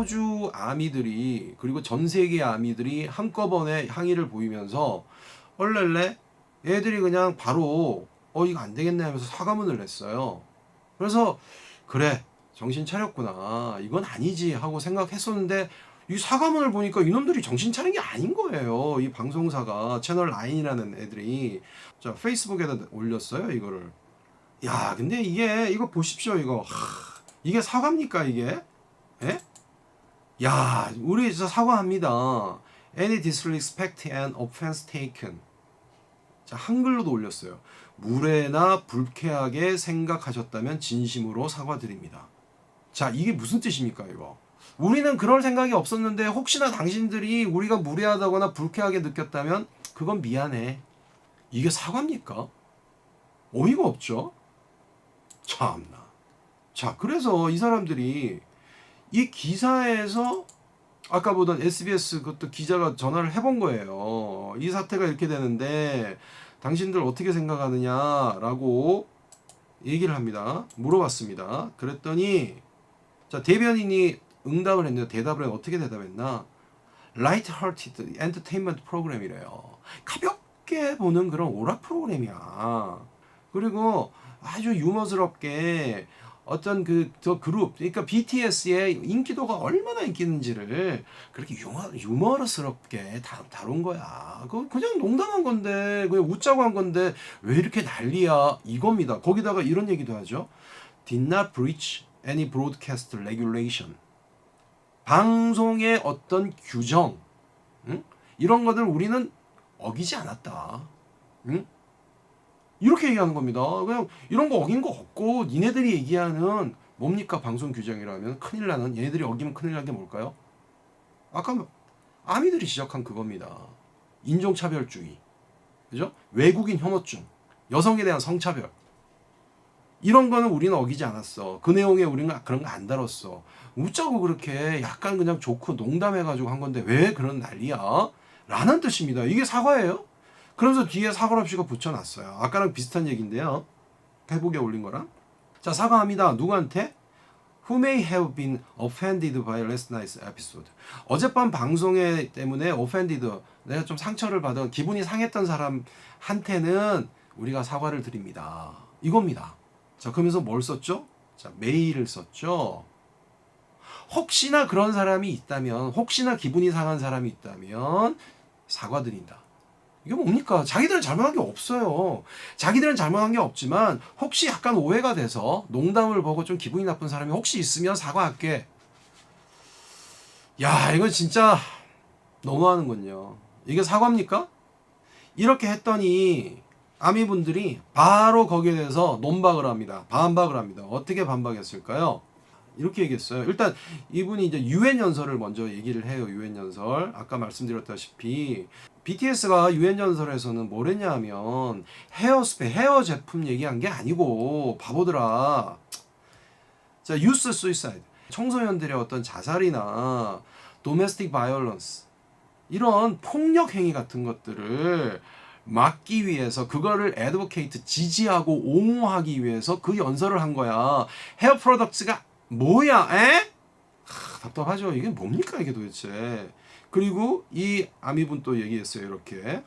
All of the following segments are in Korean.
호주 아미들이 그리고 전 세계 아미들이 한꺼번에 항의를 보이면서 얼렐레 애들이 그냥 바로 이거 안 되겠네 하면서 사과문을 냈어요. 그래서 그래 정신 차렸구나 이건 아니지 하고 생각했었는데 이 사과문을 보니까 이놈들이 정신 차린 게 아닌 거예요. 이 방송사가 채널 9이라는 애들이 자 페이스북에다 올렸어요 이거를. 야 근데 이거 보십시오 이거. 이게 사과입니까 이게? 예? 야 우리 진짜 사과합니다. Any disrespect and offense taken. 자 한글로도 올렸어요. 무례나 불쾌하게 생각하셨다면 진심으로 사과드립니다. 자 이게 무슨 뜻입니까 이거? 우리는 그럴 생각이 없었는데 혹시나 당신들이 우리가 무례하다거나 불쾌하게 느꼈다면 그건 미안해. 이게 사과입니까? 어이가 없죠? 참나. 자 그래서 이 사람들이 이 기사에서 아까 보던 SBS 그것도 기자가 전화를 해본 거예요. 이 사태가 이렇게 되는데 당신들 어떻게 생각하느냐라고 얘기를 합니다. 물어봤습니다. 그랬더니 자 대변인이 응답을 했는데 대답을 어떻게 대답했나? Light-hearted entertainment 프로그램이래요. 가볍게 보는 그런 오락 프로그램이야. 그리고 아주 유머스럽게 어떤 저 그룹, 그러니까 BTS의 인기도가 얼마나 인기 있는지를 그렇게 유머러스럽게 다룬 거야. 그냥 농담한 건데, 그냥 웃자고 한 건데, 왜 이렇게 난리야? 이겁니다. 거기다가 이런 얘기도 하죠. Did not breach any broadcast regulation. 방송의 어떤 규정, 응? 이런 것들 우리는 어기지 않았다. 응? 이렇게 얘기하는 겁니다. 그냥 이런 거 어긴 거 없고 니네들이 얘기하는 뭡니까 방송 규정이라면 큰일 나는 얘네들이 어기면 큰일 난 게 뭘까요? 아까 아미들이 지적한 그겁니다. 인종차별주의, 그죠? 외국인 혐오증, 여성에 대한 성차별 이런 거는 우리는 어기지 않았어. 그 내용에 우리는 그런 거 안 다뤘어. 웃자고 그렇게 약간 그냥 좋고 농담해가지고 한 건데 왜 그런 난리야? 라는 뜻입니다. 이게 사과예요? 그러면서 뒤에 사과랍시가 붙여놨어요. 아까랑 비슷한 얘기인데요. 페북에 올린 거랑. 자, 사과합니다. 누구한테? Who may have been offended by last night's episode. 어젯밤 방송에 때문에 offended, 내가 좀 상처를 받은, 기분이 상했던 사람한테는 우리가 사과를 드립니다. 이겁니다. 자, 그러면서 뭘 썼죠? 자, 메일을 썼죠. 혹시나 그런 사람이 있다면, 혹시나 기분이 상한 사람이 있다면 사과드린다. 이게 뭡니까? 자기들은 잘못한 게 없어요. 자기들은 잘못한 게 없지만 혹시 약간 오해가 돼서 농담을 보고 좀 기분이 나쁜 사람이 혹시 있으면 사과할게. 야, 이건 진짜 너무하는군요. 이게 사과입니까? 이렇게 했더니 아미분들이 바로 거기에 대해서 논박을 합니다. 반박을 합니다. 어떻게 반박했을까요? 이렇게 얘기했어요. 일단 이분이 이제 유엔 연설을 먼저 얘기를 해요. 유엔 연설. 아까 말씀드렸다시피 BTS가 유엔 연설에서는 뭘 했냐 하면 헤어 제품 얘기한 게 아니고 바보들아. 자, 유스 수이사이드. 청소년들의 어떤 자살이나 도메스틱 바이올런스 이런 폭력 행위 같은 것들을 막기 위해서 그거를 애드보케이트 지지하고 옹호하기 위해서 그 연설을 한 거야. 헤어 프로덕트가 뭐야? 에? 답답하죠. 이게 뭡니까 이게 도대체. 그리고 이 아미분 또 얘기했어요. 이렇게.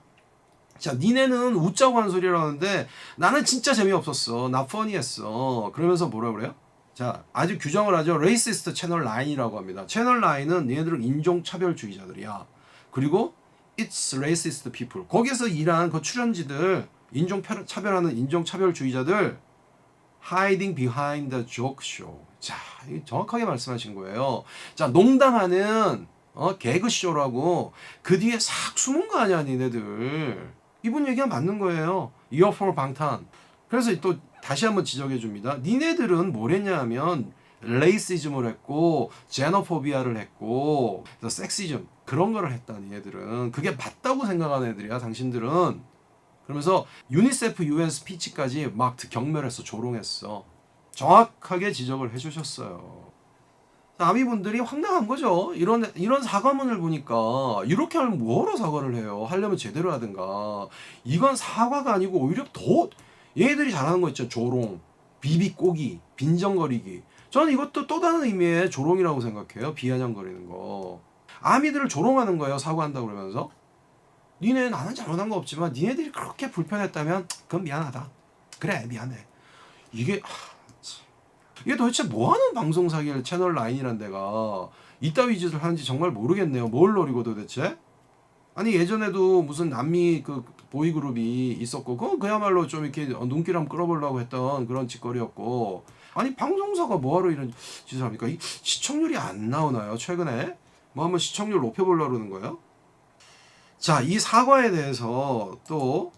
자, 니네는 웃자고 한 소리를 하는데 나는 진짜 재미없었어. 나 퍼니했어. 그러면서 뭐라 그래요? 자, 아주 규정을 하죠. 레이시스트 채널 9이라고 합니다. 채널 9은 니네들은 인종차별주의자들이야. 그리고 It's racist people. 거기서 일한 그 출연지들 인종차별하는 인종차별주의자들 hiding behind the joke show. 자, 정확하게 말씀하신 거예요. 자, 농담하는 개그쇼라고 그 뒤에 싹 숨은 거 아니야, 니네들. 이분 얘기가 맞는 거예요. Year for 방탄. 그래서 또 다시 한번 지적해 줍니다. 니네들은 뭘 했냐 하면 레이시즘을 했고 제노포비아를 했고 섹시즘 그런 거를 했다. 니네들은 그게 맞다고 생각하는 애들이야. 당신들은. 그러면서 유니세프 UN 스피치까지 막 경멸했어. 조롱했어. 정확하게 지적을 해주셨어요. 아미분들이 황당한 거죠. 이런 사과문을 보니까 이렇게 하면 뭐하러 사과를 해요. 하려면 제대로 하든가. 이건 사과가 아니고 오히려 더 얘들이 잘하는 거 있죠. 조롱. 비비꼬기, 빈정거리기. 저는 이것도 또 다른 의미의 조롱이라고 생각해요. 비아냥거리는 거. 아미들을 조롱하는 거예요. 사과한다고 그러면서. 니네 나는 잘못한 거 없지만 니네들이 그렇게 불편했다면 그건 미안하다. 그래 미안해. 이게 이게 도대체 뭐하는 방송사기를 채널 9이란 데가 이따위 짓을 하는지 정말 모르겠네요. 뭘 노리고 도대체? 아니 예전에도 무슨 남미 그 보이그룹이 있었고 그건 그야말로 좀 이렇게 눈길 한번 끌어보려고 했던 그런 짓거리였고 아니 방송사가 뭐하러 이런 짓을 합니까? 이 시청률이 안 나오나요? 최근에? 뭐 한번 시청률 높여보려고 그러는 거예요? 자, 이 사과에 대해서 또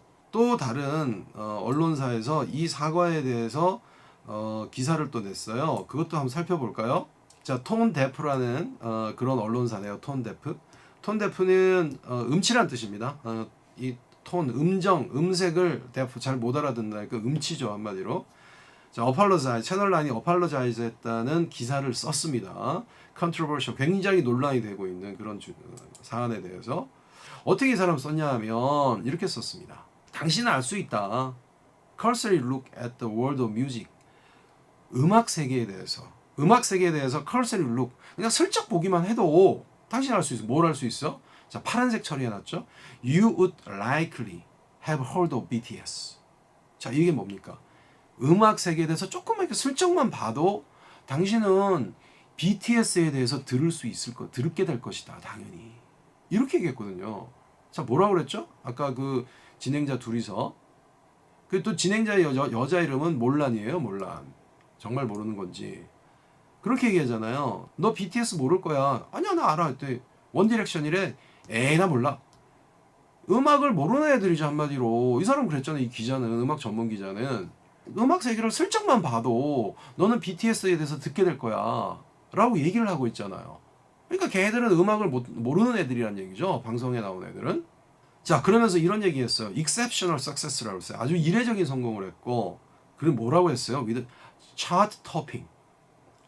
다른 언론사에서 이 사과에 대해서 기사를 또 냈어요. 그것도 한번 살펴볼까요? 자, 톤데프라는 그런 언론사네요. 톤데프. 톤데프는 음치란 뜻입니다. 이 톤, 음색을 데프 잘 못 알아듣는다니까 음치죠 한마디로. 자, 어팔로자이 채널9이 어팔로자이즈 했다는 기사를 썼습니다. 컨트로버셜 굉장히 논란이 되고 있는 그런 사안에 대해서 어떻게 이 사람 썼냐 하면 이렇게 썼습니다. 당신은 알 수 있다. Cursory look at the world of music. 음악 세계에 대해서 cursory look 그냥 슬쩍 보기만 해도 당신 알 수 있어. 뭘 알 수 있어? 자, 파란색 처리해놨죠. You would likely have heard of BTS. 자, 이게 뭡니까? 음악 세계에 대해서 조금만 이렇게 슬쩍만 봐도 당신은 BTS에 대해서 들게 될 것이다. 당연히. 이렇게 얘기했거든요. 자, 뭐라고 그랬죠? 아까 그 진행자 둘이서. 그 또 진행자의 여자 이름은 몰란이에요. 몰란. 정말 모르는 건지. 그렇게 얘기하잖아요. 너 BTS 모를 거야. 아니야, 나 알아. 그때 원디렉션이래. 에이, 나 몰라. 음악을 모르는 애들이죠, 한마디로. 이 사람 그랬잖아요. 이 기자는, 음악 전문 기자는. 음악 세계를 슬쩍만 봐도 너는 BTS에 대해서 듣게 될 거야. 라고 얘기를 하고 있잖아요. 그러니까 걔들은 음악을 모르는 애들이란 얘기죠. 방송에 나온 애들은. 자, 그러면서 이런 얘기 했어요. exceptional success라고 했어요. 아주 이례적인 성공을 했고, 그리고 뭐라고 했어요? with chart topping.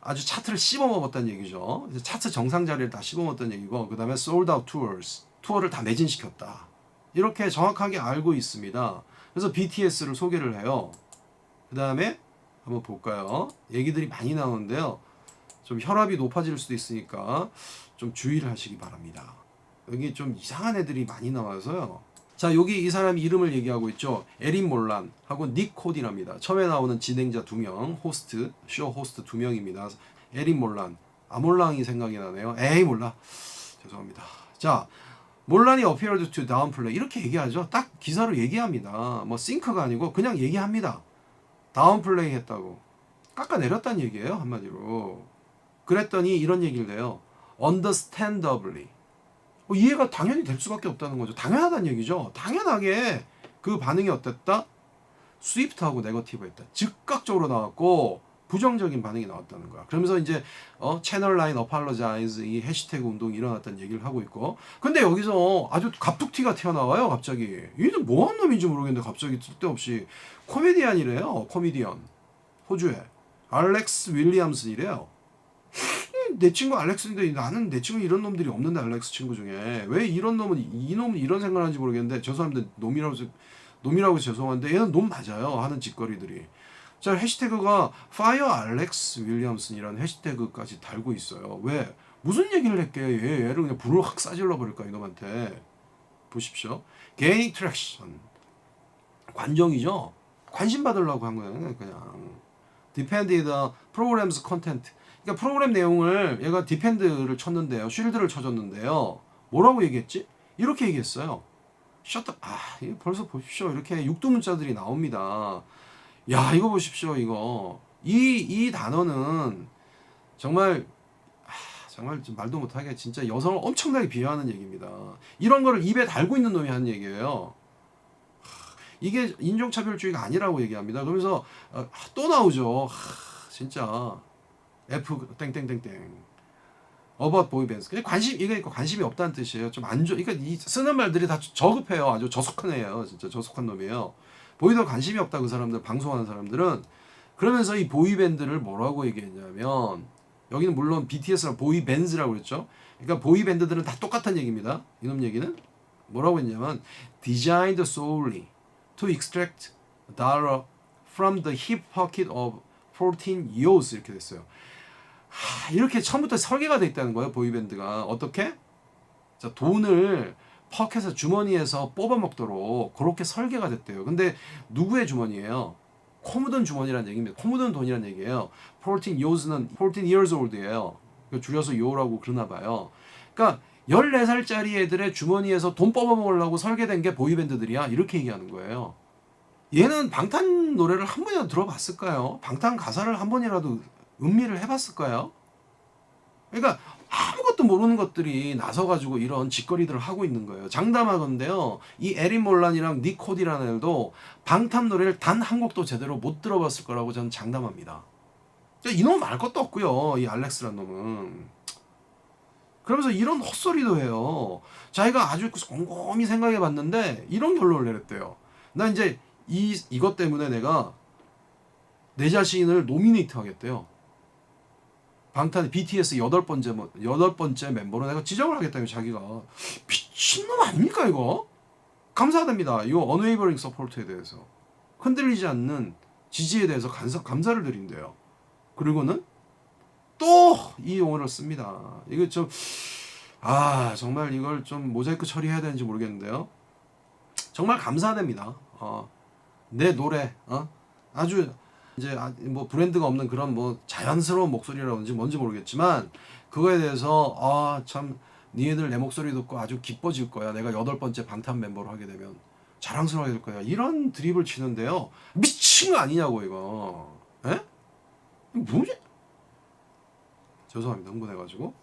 아주 차트를 씹어먹었다는 얘기죠. 차트 정상 자리를 다 씹어먹었다는 얘기고, 그 다음에 sold out tours. 투어를 다 매진시켰다. 이렇게 정확하게 알고 있습니다. 그래서 BTS를 소개를 해요. 그 다음에 한번 볼까요? 얘기들이 많이 나오는데요. 좀 혈압이 높아질 수도 있으니까 좀 주의를 하시기 바랍니다. 여기 좀 이상한 애들이 많이 나와서요. 자, 여기 이 사람 이름을 얘기하고 있죠. 에린 몰란 하고 닉 코디랍니다. 처음에 나오는 진행자 2명, 쇼 호스트 2명입니다. 에린 몰란, 아몰랑이 생각이 나네요. 에이 몰라. 죄송합니다. 자, 몰란이 appeared to downplay 이렇게 얘기하죠. 딱 기사로 얘기합니다. 뭐 싱크가 아니고 그냥 얘기합니다. 다운플레이 했다고. 깎아내렸다는 얘기예요. 한마디로. 그랬더니 이런 얘기를 해요. understandably. 이해가 당연히 될 수밖에 없다는 거죠. 당연하다는 얘기죠. 당연하게 그 반응이 어땠다? 스위프트하고 네거티브했다. 즉각적으로 나왔고 부정적인 반응이 나왔다는 거야. 그러면서 이제 채널9 어팔로자이즈 이 해시태그 운동이 일어났다는 얘기를 하고 있고 근데 여기서 아주 갑툭튀가 튀어나와요. 갑자기. 얘는 뭐한 놈인지 모르겠는데 갑자기 쓸데없이 코미디언이래요. 코미디언. 호주에. 알렉스 윌리엄슨이래요. 내 친구 알렉스인데 나는 내 친구 이런 놈들이 없는데 알렉스 친구 중에 왜 이런 놈은 이런 생각을 하는지 모르겠는데 죄송합니다. 놈이라고 죄송한데 얘는 놈 맞아요. 하는 짓거리들이. 자, 해시태그가 Fire Alex Williamson이라는 해시태그까지 달고 있어요. 왜? 무슨 얘기를 했게? 얘를 그냥 불을 확 싸질러 버릴까 이놈한테. 보십시오. Gaining traction. 관정이죠. 관심 받으려고 한 거예요. 그냥. Depended on program's content. 그러니까 프로그램 내용을 얘가 디펜드를 쳤는데요. 쉴드를 쳐줬는데요. 뭐라고 얘기했지? 이렇게 얘기했어요. 셔터. 이거 벌써 보십시오. 이렇게 육두문자들이 나옵니다. 야, 이거 보십시오. 이거. 이 단어는 정말 정말 말도 못하게 진짜 여성을 엄청나게 비하하는 얘기입니다. 이런 거를 입에 달고 있는 놈이 하는 얘기예요. 이게 인종차별주의가 아니라고 얘기합니다. 그러면서 또 나오죠. 진짜. F 땡땡땡땡 about boy bands. 그냥 이게 관심이 없다는 뜻이에요. 좀 안 좋아. 그러니까 이 쓰는 말들이 다 저급해요. 아주 저속한 애예요. 진짜 저속한 놈이에요. 보이도 관심이 없다 그 사람들 방송하는 사람들은. 그러면서 이 보이 밴드를 뭐라고 얘기했냐면 여기는 물론 BTS랑 보이 밴드라고 그랬죠. 그러니까 보이 밴드들은 다 똑같은 얘기입니다. 이놈 얘기는 뭐라고 했냐면 designed solely to extract dollar from the hip pocket of 14 years 이렇게 됐어요. 이렇게 처음부터 설계가 돼 있다는 거예요. 보이밴드가 어떻게? 자, 돈을 퍽에서 주머니에서 뽑아 먹도록 그렇게 설계가 됐대요. 근데 누구의 주머니예요? 코 묻은 주머니라는 얘기입니다. 코 묻은 돈이라는 얘기예요. 14 years는 14 years old예요. 줄여서 요라고 그러나 봐요. 그러니까 14살짜리 애들의 주머니에서 돈 뽑아 먹으려고 설계된 게 보이밴드들이야. 이렇게 얘기하는 거예요. 얘는 방탄 노래를 한 번이라도 들어봤을까요? 방탄 가사를 한 번이라도 음미를 해봤을까요? 그러니까 아무것도 모르는 것들이 나서가지고 이런 짓거리들을 하고 있는 거예요. 장담하건데요. 이 에린 몰란이랑 닉 코디라는 애들도 방탄 노래를 단 한 곡도 제대로 못 들어봤을 거라고 저는 장담합니다. 이놈 말 것도 없고요. 이 알렉스란 놈은. 그러면서 이런 헛소리도 해요. 자기가 아주 곰곰이 생각해 봤는데 이런 결론을 내렸대요. 나 이제 이것 때문에 내가 내 자신을 노미네이트 하겠대요. 방탄 BTS 8번째 멤버로 내가 지정을 하겠다며 자기가. 미친놈 아닙니까 이거? 감사드립니다. 이거 언웨이버링 서포트에 대해서. 흔들리지 않는 지지에 대해서 감사를 드린대요. 그리고는 또 이 용어를 씁니다. 이거 좀 정말 이걸 좀 모자이크 처리해야 되는지 모르겠는데요. 정말 감사드립니다. 내 노래 아주 이제 뭐 브랜드가 없는 그런 뭐 자연스러운 목소리라든지 뭔지 모르겠지만 그거에 대해서 참 니네들 내 목소리 듣고 아주 기뻐질 거야. 내가 8번째 방탄 멤버로 하게 되면 자랑스러워하게 될 거야. 이런 드립을 치는데요. 미친 거 아니냐고 이거. 에? 뭐지? 죄송합니다. 흥분해가지고.